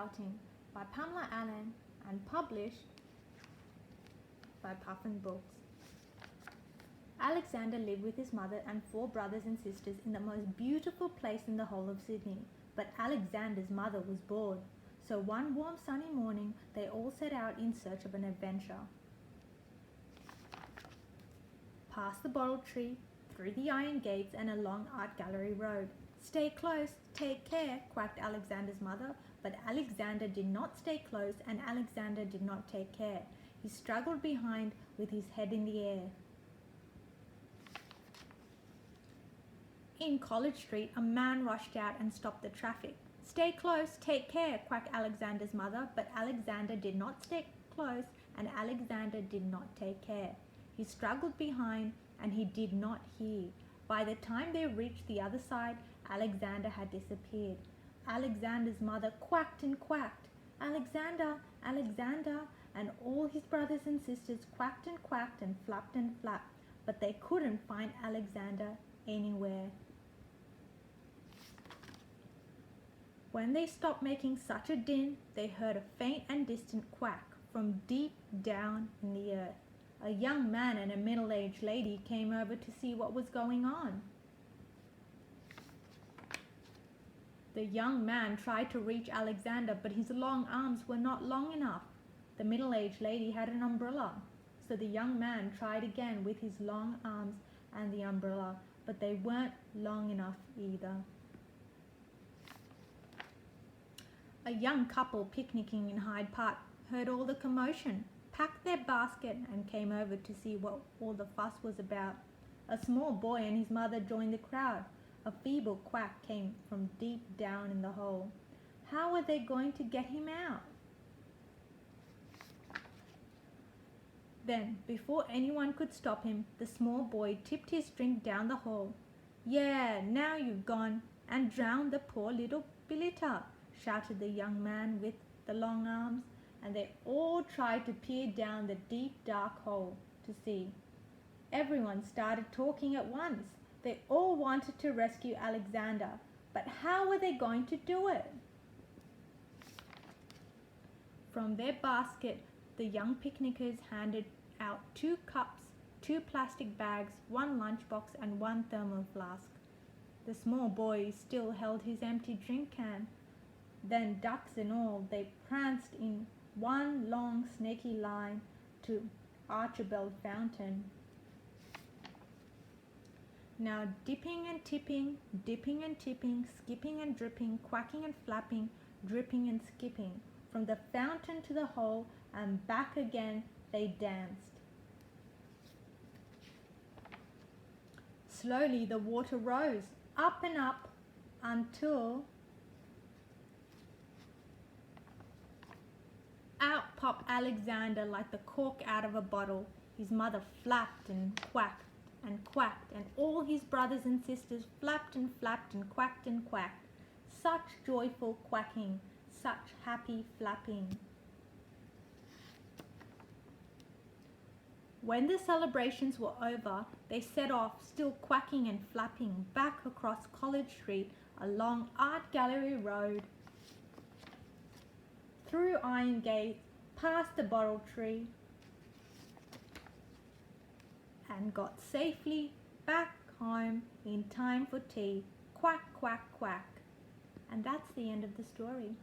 Shouting by Pamela Allen and published by Puffin Books. Alexander lived with his mother and 4 brothers and sisters in the most beautiful place in the whole of Sydney. But Alexander's mother was bored. So one warm sunny morning, they all set out in search of an adventure. Past the bottle tree, through the iron gates and along Art Gallery Road. "Stay close, take care," quacked Alexander's mother, but Alexander did not stay close and Alexander did not take care. He struggled behind with his head in the air. In College Street, a man rushed out and stopped the traffic. "Stay close, take care," quacked Alexander's mother, but Alexander did not stay close and Alexander did not take care. He struggled behind and he did not hear. By the time they reached the other side, Alexander had disappeared. Alexander's mother quacked and quacked, "Alexander, Alexander," and all his brothers and sisters quacked and flapped, but they couldn't find Alexander anywhere. When they stopped making such a din, they heard a faint and distant quack from deep down in the earth. A young man and a middle-aged lady came over to see what was going on. The young man tried to reach Alexander, but his long arms were not long enough. The middle-aged lady had an umbrella, so the young man tried again with his long arms and the umbrella, but they weren't long enough either. A young couple picnicking in Hyde Park heard all the commotion, packed their basket and came over to see what all the fuss was about. A small boy and his mother joined the crowd. A feeble quack came from deep down in the hole. How were they going to get him out? Then, before anyone could stop him, the small boy tipped his drink down the hole. "Yeah, now you've gone and drowned the poor little billiter," shouted the young man with the long arms, and they all tried to peer down the deep dark hole to see. Everyone started talking at once. They all wanted to rescue Alexander, but how were they going to do it? From their basket, the young picnickers handed out 2 cups, 2 plastic bags, 1 lunchbox and 1 thermal flask. The small boy still held his empty drink can. Then, ducks and all, they pranced in one long snaky line to Archibald Fountain. Now dipping and tipping, skipping and dripping, quacking and flapping, dripping and skipping, from the fountain to the hole and back again they danced. Slowly the water rose, up and up, until out popped Alexander like the cork out of a bottle. His mother flapped and quacked, and all his brothers and sisters flapped and quacked. Such joyful quacking, such happy flapping. When the celebrations were over, they set off, still quacking and flapping, back across College Street, along Art Gallery Road, through Iron Gate, past the bottle tree, and got safely back home in time for tea. Quack, quack, quack. And that's the end of the story.